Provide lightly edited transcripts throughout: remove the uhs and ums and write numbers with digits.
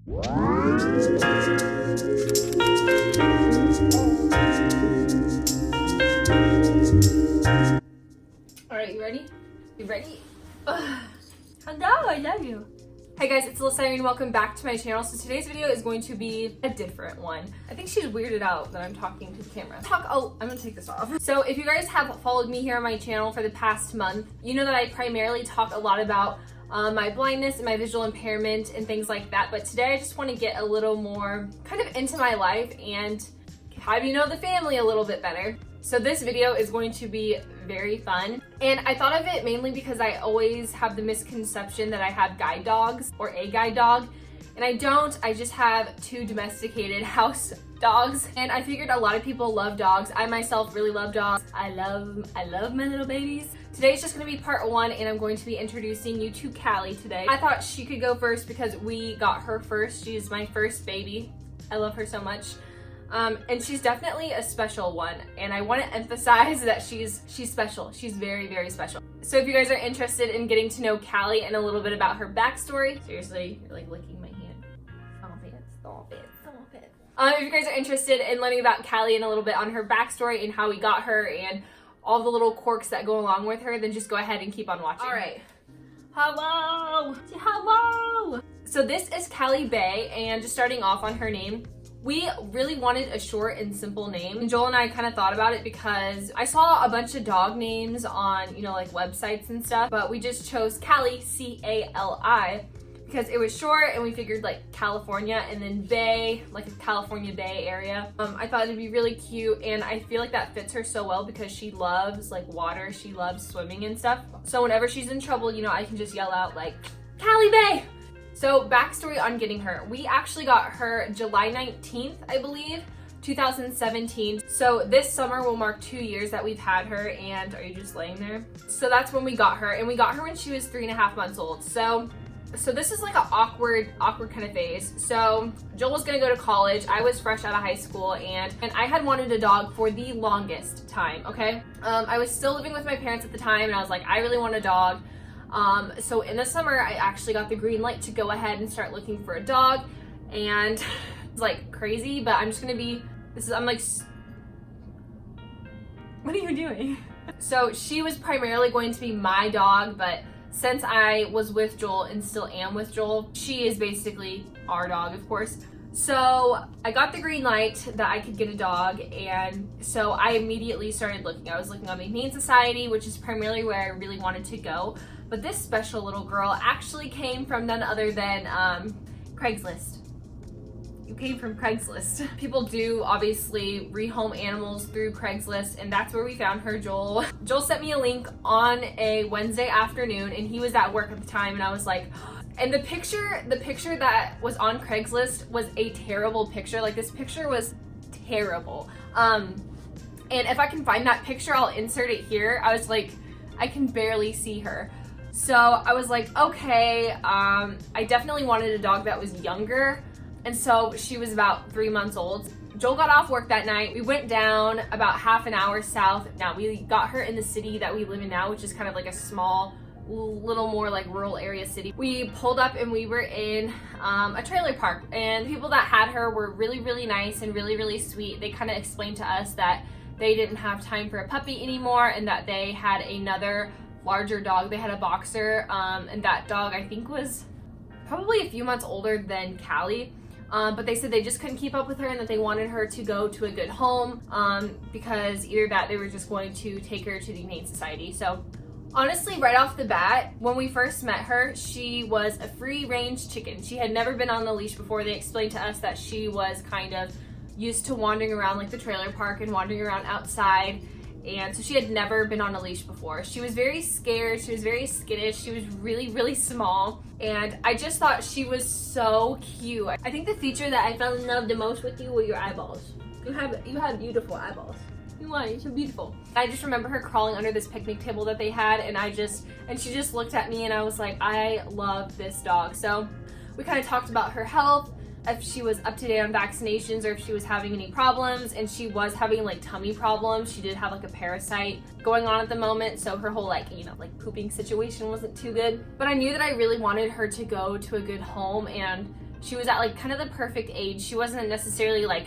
Alright, you ready? You ready? Hello, I love you. Hey guys, it's Alyssa Irene. Welcome back to my channel. So today's video is going to be a different one. I think she's weirded out that I'm talking to the camera. I'm gonna take this off. So if you guys have followed me here on my channel for the past month, you know that I primarily talk a lot about my blindness and my visual impairment and things like that. But today I just want to get a little more kind of into my life and have you know the family a little bit better. So this video is going to be very fun. And I thought of it mainly because I always have the misconception that I have guide dogs or a guide dog. And I don't, I just have two domesticated house dogs. And I figured a lot of people love dogs. I myself really love dogs. I love my little babies. Today's just gonna be part one and I'm going to be introducing you to Callie today. I thought she could go first because we got her first. She's my first baby. I love her so much. And she's definitely a special one, and I want to emphasize that she's special. She's very, very special. So if you guys are interested in getting to know Callie and a little bit about her backstory, seriously, you're like licking my hand. Stop it. If you guys are interested in learning about Callie and a little bit on her backstory and how we got her and all the little quirks that go along with her, then just go ahead and keep on watching. All right. Hello. So this is Callie Bay, and just starting off on her name, we really wanted a short and simple name. And Joel and I kind of thought about it because I saw a bunch of dog names on, you know, like websites and stuff, but we just chose Callie, C-A-L-I, because it was short and we figured like California and then Bay, like a California Bay area. I thought it'd be really cute and I feel like that fits her so well because she loves like water, she loves swimming and stuff. So whenever she's in trouble, you know, I can just yell out like, Callie Bay! So backstory on getting her. We actually got her July 19th, I believe, 2017. So this summer will mark 2 years that we've had her, and are you just laying there? So that's when we got her, and we got her when she was 3.5 months old. So this is like an awkward kind of phase. So Joel was gonna go to college. I was fresh out of high school, and I had wanted a dog for the longest time, okay? I was still living with my parents at the time, and I was like, I really want a dog. So in the summer, I actually got the green light to go ahead and start looking for a dog, and it's like crazy, but I'm just gonna be, I'm like, what are you doing? So she was primarily going to be my dog, but since I was with Joel and still am with Joel, she is basically our dog, of course. So I got the green light that I could get a dog, and so I immediately started looking. I was looking on the Humane Society, which is primarily where I really wanted to go. But this special little girl actually came from none other than Craigslist. You came from Craigslist. People do obviously rehome animals through Craigslist, and that's where we found her, Joel. Joel sent me a link on a Wednesday afternoon, and he was at work at the time, and I was like, and the picture that was on Craigslist was a terrible picture. Like, this picture was terrible. And if I can find that picture, I'll insert it here. I was like, I can barely see her. So I was like, okay, I definitely wanted a dog that was younger. And so she was about 3 months old. Joel got off work that night. We went down about half an hour south. Now we got her in the city that we live in now, which is kind of like a small, little more like rural area city. We pulled up and we were in a trailer park, and people that had her were really, really nice and really, really sweet. They kind of explained to us that they didn't have time for a puppy anymore and that they had another larger dog. They had a boxer, and that dog I think was probably a few months older than Callie, but they said they just couldn't keep up with her and that they wanted her to go to a good home, because either that they were just going to take her to the Humane Society. So honestly, right off the bat, when we first met her, she was a free-range chicken. She had never been on the leash before. They explained to us that she was kind of used to wandering around like the trailer park and wandering around outside. And so she had never been on a leash before. She was very scared. She was very skittish. She was really, really small. And I just thought she was so cute. I think the feature that I fell in love the most with you were your eyeballs. You have beautiful eyeballs. You are, you're so beautiful. I just remember her crawling under this picnic table that they had, and she just looked at me and I was like, I love this dog. So we kind of talked about her health, if she was up to date on vaccinations or if she was having any problems, and she was having like tummy problems. She did have like a parasite going on at the moment, so her whole like pooping situation wasn't too good. But I knew that I really wanted her to go to a good home, and She was at like kind of the perfect age. She wasn't necessarily like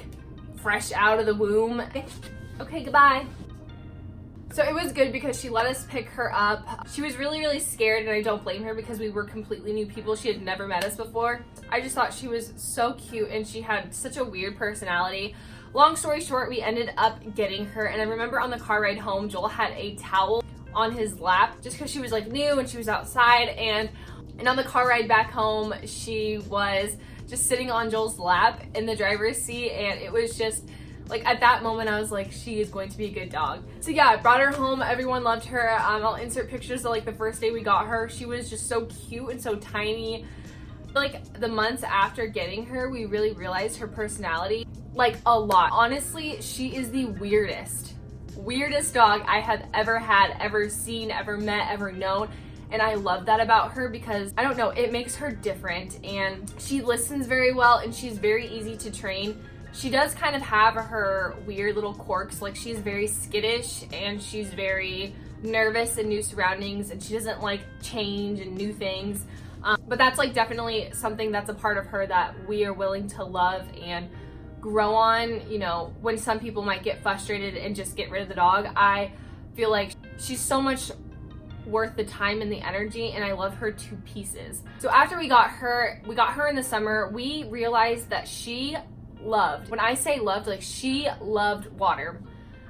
fresh out of the womb. Okay, goodbye. So it was good because she let us pick her up. She was really, really scared, and I don't blame her because we were completely new people. She had never met us before. I just thought she was so cute, and she had such a weird personality. Long story short, we ended up getting her, and I remember on the car ride home, Joel had a towel on his lap just because she was like new and she was outside, and on the car ride back home, she was just sitting on Joel's lap in the driver's seat, and it was just like, at that moment, I was like, she is going to be a good dog. So yeah, I brought her home. Everyone loved her. I'll insert pictures of like the first day we got her. She was just so cute and so tiny. Like the months after getting her, we really realized her personality, like a lot. Honestly, she is the weirdest dog I have ever had, ever seen, ever met, ever known. And I love that about her because, I don't know, it makes her different, and she listens very well, and she's very easy to train. She does kind of have her weird little quirks, like she's very skittish and she's very nervous in new surroundings, and she doesn't like change and new things. But that's like definitely something that's a part of her that we are willing to love and grow on. You know, when some people might get frustrated and just get rid of the dog, I feel like she's so much worth the time and the energy, and I love her to pieces. So after we got her in the summer, we realized that she loved, when I say loved, like she loved water.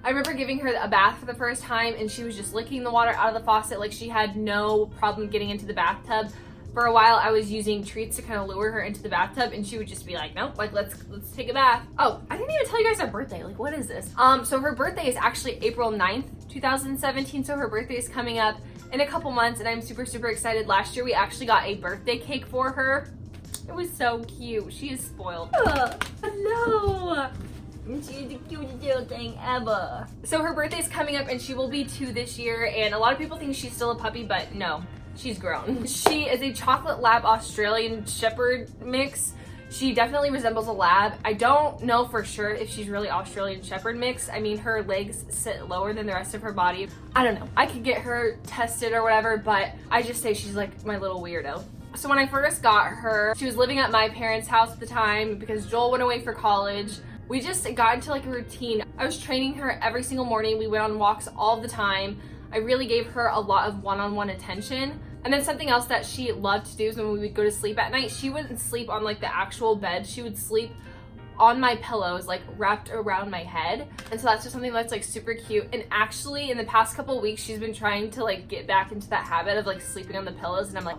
I remember giving her a bath for the first time, and she was just licking the water out of the faucet. Like she had no problem getting into the bathtub. For a while, I was using treats to kind of lure her into the bathtub, and she would just be like, nope, like let's take a bath. Oh, I didn't even tell you guys her birthday. Like, what is this? So her birthday is actually April 9th, 2017. So her birthday is coming up in a couple months, and I'm super, super excited. Last year, we actually got a birthday cake for her. It was so cute. She is spoiled. Hello. She's the cutest little thing ever. So her birthday is coming up, and she will be 2 this year, and a lot of people think she's still a puppy, but no, she's grown. She is a chocolate lab Australian Shepherd mix. She definitely resembles a lab. I don't know for sure if she's really Australian Shepherd mix. I mean, her legs sit lower than the rest of her body. I don't know. I could get her tested or whatever, but I just say she's like my little weirdo. So when I first got her, she was living at my parents' house at the time because Joel went away for college. We just got into like a routine. I was training her every single morning. We went on walks all the time. I really gave her a lot of one-on-one attention. And then something else that she loved to do is when we would go to sleep at night, she wouldn't sleep on like the actual bed. She would sleep on my pillows, like wrapped around my head. And so that's just something that's like super cute. And actually in the past couple of weeks, she's been trying to like get back into that habit of like sleeping on the pillows, and I'm like,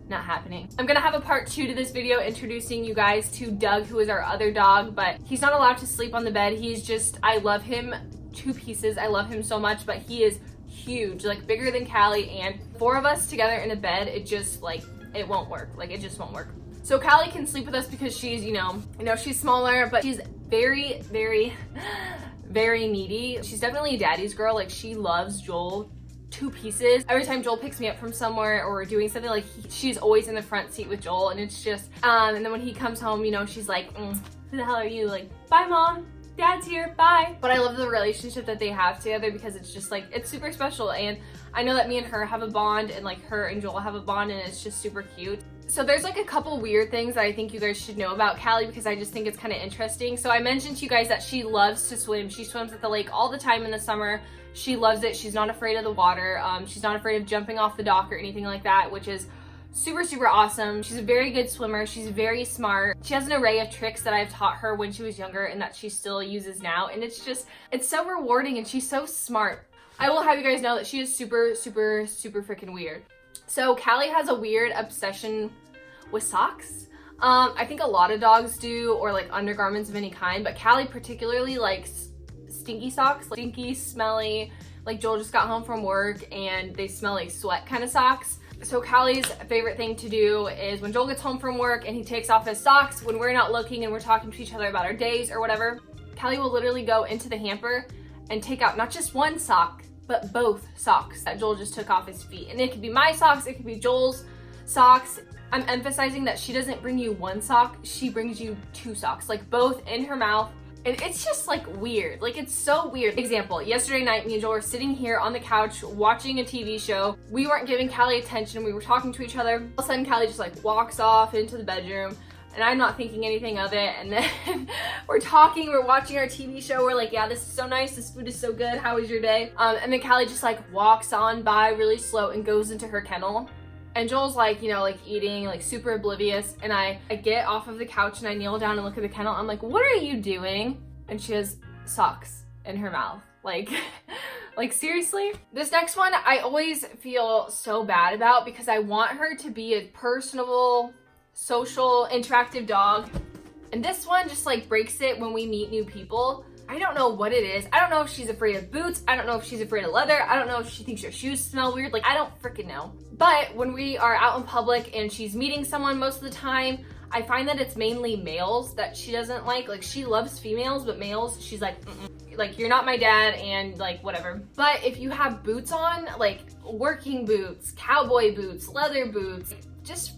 not happening. I'm gonna have a part 2 to this video introducing you guys to Doug, who is our other dog, but he's not allowed to sleep on the bed. He's just, I love him to pieces. I love him so much, but he is huge, like bigger than Callie, and 4 of us together in a bed, it just like, it won't work. Like it just won't work. So Callie can sleep with us because she's, you know, she's smaller, but she's very, very, very needy. She's definitely a daddy's girl. Like she loves Joel to pieces. Every time Joel picks me up from somewhere or doing something, like she's always in the front seat with Joel, and it's just, and then when he comes home, you know, she's like, who the hell are you? Like, bye mom. Dad's here, bye. But I love the relationship that they have together because it's just like, it's super special. And I know that me and her have a bond, and like her and Joel have a bond, and it's just super cute. So there's like a couple weird things that I think you guys should know about Callie because I just think it's kind of interesting. So I mentioned to you guys that she loves to swim. She swims at the lake all the time in the summer. She loves it. She's not afraid of the water. She's not afraid of jumping off the dock or anything like that, which is super, super awesome. She's a very good swimmer. She's very smart. She has an array of tricks that I've taught her when she was younger and that she still uses now. And it's just, it's so rewarding, and she's so smart. I will have you guys know that she is super, super, super freaking weird. So Callie has a weird obsession with socks. I think a lot of dogs do, or like undergarments of any kind, but Callie particularly likes stinky socks, like stinky, smelly, like Joel just got home from work and they smell like sweat kind of socks. So Callie's favorite thing to do is when Joel gets home from work and he takes off his socks, when we're not looking and we're talking to each other about our days or whatever, Callie will literally go into the hamper and take out not just one sock, but both socks that Joel just took off his feet. And it could be my socks, it could be Joel's socks. I'm emphasizing that she doesn't bring you one sock, she brings you 2 socks, like both in her mouth. And it's just like weird, like it's so weird. Example, yesterday night, me and Joel were sitting here on the couch watching a TV show. We weren't giving Callie attention, we were talking to each other. All of a sudden, Callie just like walks off into the bedroom, and I'm not thinking anything of it. And then we're talking, we're watching our TV show. We're like, yeah, this is so nice. This food is so good. How was your day? And then Callie just like walks on by really slow and goes into her kennel. And Joel's like, you know, like eating, like super oblivious. And I get off of the couch and I kneel down and look at the kennel. I'm like, what are you doing? And she has socks in her mouth. Like, like seriously? This next one, I always feel so bad about because I want her to be a personable, social, interactive dog. And this one just like breaks it when we meet new people. I don't know what it is. I don't know if she's afraid of boots. I don't know if she's afraid of leather. I don't know if she thinks your shoes smell weird. Like, I don't freaking know. But when we are out in public and she's meeting someone most of the time, I find that it's mainly males that she doesn't like. Like, she loves females, but males, she's like, mm-mm. Like, you're not my dad and like, whatever. But if you have boots on, like working boots, cowboy boots, leather boots, just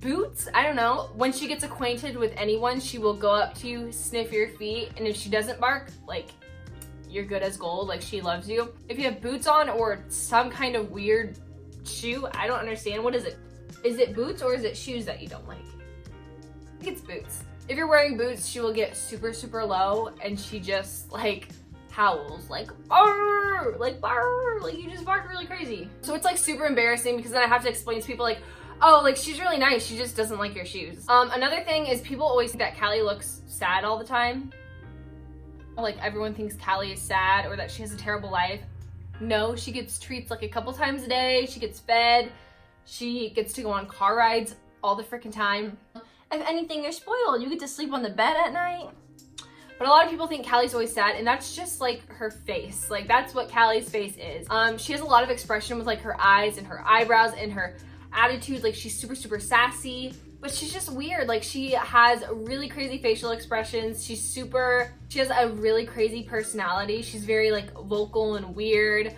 boots, I don't know. When she gets acquainted with anyone, she will go up to you, sniff your feet, and if she doesn't bark, like, you're good as gold, like she loves you. If you have boots on or some kind of weird shoe, I don't understand. What is it? Is it boots or is it shoes that you don't like? I think it's boots. If you're wearing boots, she will get super, super low and she just like howls, like, bark, like, bark, like you just bark really crazy. So it's like super embarrassing because then I have to explain to people like, oh, like she's really nice, she just doesn't like your shoes. Another thing is people always think that Callie looks sad all the time. Like everyone thinks Callie is sad or that she has a terrible life. No, she gets treats like a couple times a day, she gets fed, she gets to go on car rides all the freaking time. If anything, you're spoiled, you get to sleep on the bed at night. But a lot of people think Callie's always sad, and that's just like her face. Like that's what Callie's face is. She has a lot of expression with like her eyes and her eyebrows and her attitude. Like she's super, super sassy, but she's just weird. Like she has really crazy facial expressions. She has a really crazy personality. She's very like vocal and weird.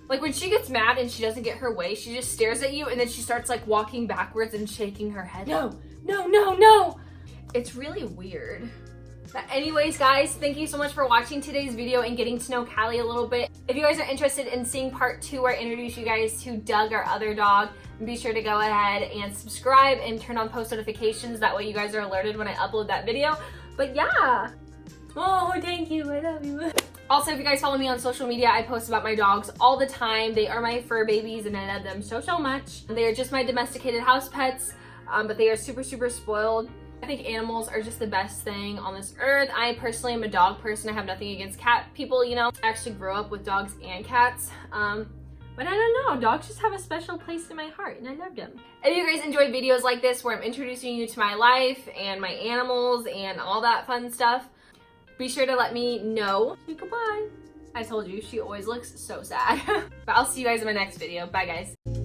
Like when she gets mad and she doesn't get her way, she just stares at you and then she starts like walking backwards and shaking her head. No, no, no, no. It's really weird. But anyways, guys, thank you so much for watching today's video and getting to know Callie a little bit. If you guys are interested in seeing part 2 where I introduce you guys to Doug, our other dog, be sure to go ahead and subscribe and turn on post notifications. That way you guys are alerted when I upload that video. But yeah. Oh, thank you. I love you. Also, if you guys follow me on social media, I post about my dogs all the time. They are my fur babies and I love them so, so much. They are just my domesticated house pets, but they are super, super spoiled. I think animals are just the best thing on this earth. I personally am a dog person. I have nothing against cat people, you know. I actually grew up with dogs and cats. But I don't know, dogs just have a special place in my heart and I love them. If you guys enjoy videos like this where I'm introducing you to my life and my animals and all that fun stuff, be sure to let me know. Say goodbye. I told you, she always looks so sad. But I'll see you guys in my next video. Bye, guys.